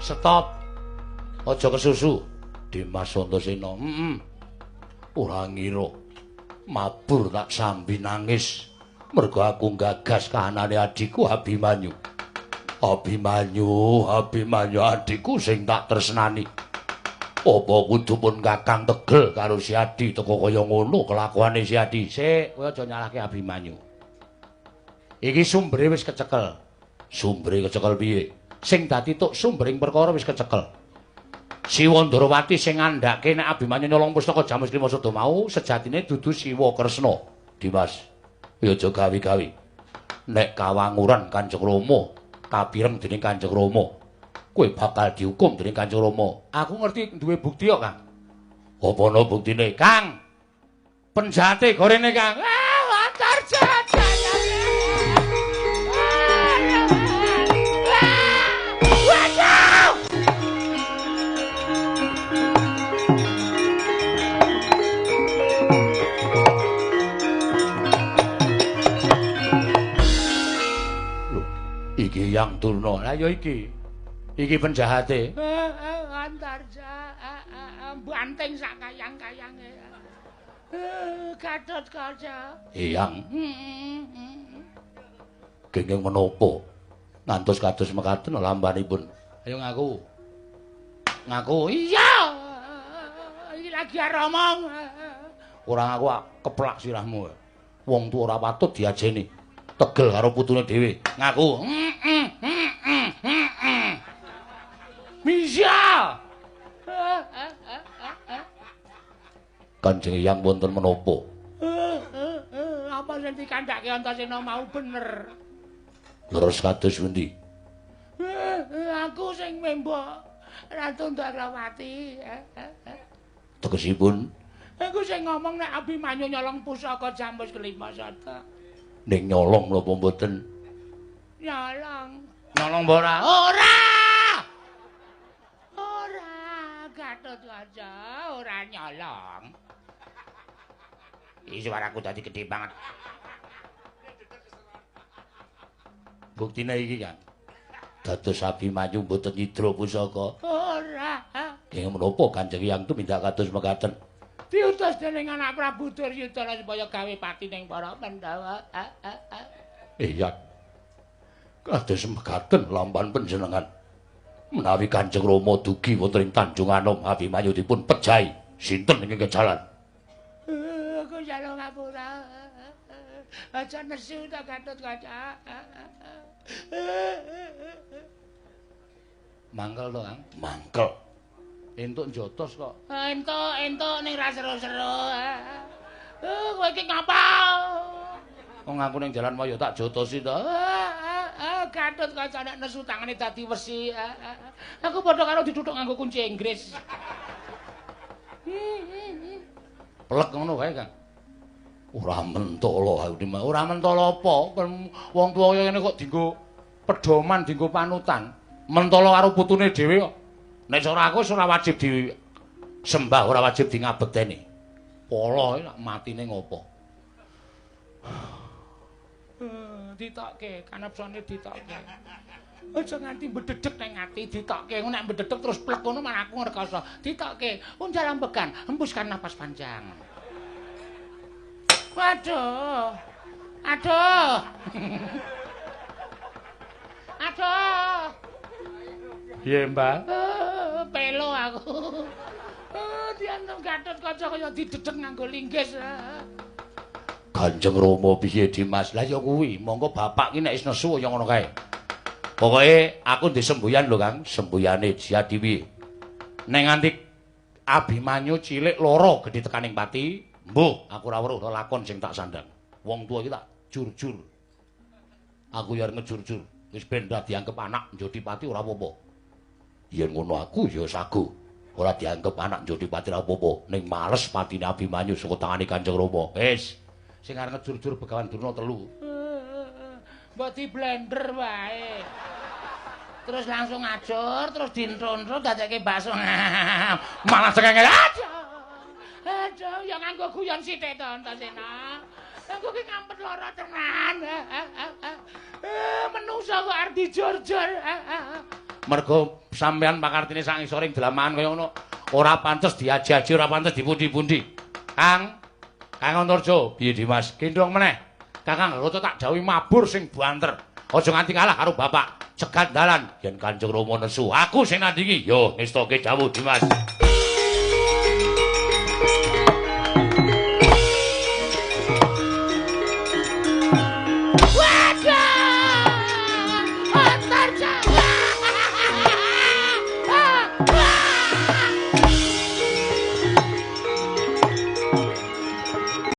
Stop. Aja kesusu. Dimas Antasena. Ora ngira mabur tak sambi nangis mergo aku gagas kahanane adikku Abimanyu. Abimanyu adikku sing tak tresnani. Apa kudu pun Kakang tegel karo si Adi teko kaya ngono kelakuane si Adi. Sik, kowe aja nyalahke Abimanyu. Iki sumbere wis kecekel. Sumbere kecekel piye? Sing dadi tuk sumbering perkara wis kecekel. Siwa Ndrawati sing ngandhake nek Abimanyu nyolong pustaka Jamus Klima Sada mau sejatine dudu Siwa Kresna. Dimas, ya aja gawe-gawe. Nek kawanguran Kanjeng Rama kapireng dening Kanjeng Rama, kowe bakal dihukum dening Kanjeng Rama. Aku ngerti duwe bukti kok, Kang. Apa ana buktine, Kang? Penjate gorene, Kang. Antar iki yang turno. Lah ya iki. Iki penjahate. Antarja banteng sak kayang-kayange. Gatot kaca. Eyang. Kenging menapa? Ngantos kados mekaten lambanipun. Ayo ngaku. Ngaku. Iya. Iki lagi aromong. Ora ngaku keplak sirahmu. Wong tuwa ora patut diajeni. Tegel karo putune dhewe. Ngaku. Misya. Kanjeng Hyang wonten menapa? Apa sing dikandhake Antasena mau bener? Leres kados pundi? Aku sing membok Ratu Ndrawati. Tegesipun? Aku sing ngomong nek Abimanyu nyolong pusaka Jamus Klima Sada. Ning nyolong napa mboten? Nyolong. Nyolong apa ora? Ora! Ora, Gatot Kaca, ora nyolong. Iki suaraku dadi gedhe banget. Buktine iki, Kang. Dados Abimanyu mboten nyidra pusaka. Ora. Kenging menapa Kanjeng Hyang tumindak kados mekaten? Diutus dening anak Prabu Duryudana supaya gawe pati ning para Pandhawa. Iya. Kados mekaten lamban panjenengan. Menawi Kanjeng Rama dugi wonten ing Tanjung Anom Abimanyu dipun pejahi, sinten ing jalan? Aku jaluk ngapura. Aja nesu ta Gatot Kaca. Mangkel to, Kang? Mangkel. Entuk njotos kok. Entuk ning ra seru-seru. Kowe iki ngapa? Wong aku ning jalan waya tak jotosi to. Gatot Kaca nek nesu tangane dadi wesi. Aku padha karo dituthuk nganggo kunci Inggris. Plek ngono wae, Kang. Ora mentolo aku Dimas. Ora mentolo apa? Wong tuwa kaya ngene kok dienggo pedoman, dienggo panutan. Mentolo karo putune dhewe kok. Nek ora aku ora wajib disembah, ora wajib di ngabekeni. Polo nek matine ngopo? Ditokke, kanepsane ditokke. Aja nganti mbededeg nang ati ditokke. Nek mbededeg terus plek ngono malah aku ngrekoso. Ditokke, unjal ambekan, hembuskan napas panjang. Waduh. Aduh. Aduh. Piye, Mbak? Pelo aku. Diantem Gatot Kaca kaya didedeg nganggo linggis. Kanjeng Rama piye Dimas? Lah ya kuwi, monggo bapak ki nek wis nesu ya ngono kae. Pokoke aku ndek semboyan lho, Kang, sembuyane Jadiwi. Nek nganti Abimanyu cilik loro gedhe tekaning pati, Mbuh, aku ora weruh lakon sing tak sandang. Wong tuwa iki tak jur-jur. Aku ya ngejur-jur. Wis ben dianggep anak Jodipati ora apa-apa. Yen ngono aku ya sago. Ora dianggep anak Jodipati ora apa-apa. Ning males patine Abimanyu saka tangane Kanjeng Rama. Wis, sing arep ngejur-jur Begawan Durna 3. Mbok di blender wae. Terus langsung ngajur, terus dintro-ntro dadekke bakso. Malah cengenge aja. Aduh, ya nganggo guyon sithik to Antasena. Aku ki ngampet lara tenan. Menungso kok arep dijor-jor. Mergo sampean pakartine sak ngisoring dalaman kaya ngono. Ora pantes diaji-aji, ora pantes dipundi-pundi. Kang Antarja, piye Dimas? Gendong meneh. Kakang Rata tak jawuhi mabur sing banter. Aja nganti kalah karo bapak. Cegat dalan yen Kanjeng Rama nesu. Aku sing nandingi. Yo, ngestoke dawuh Dimas.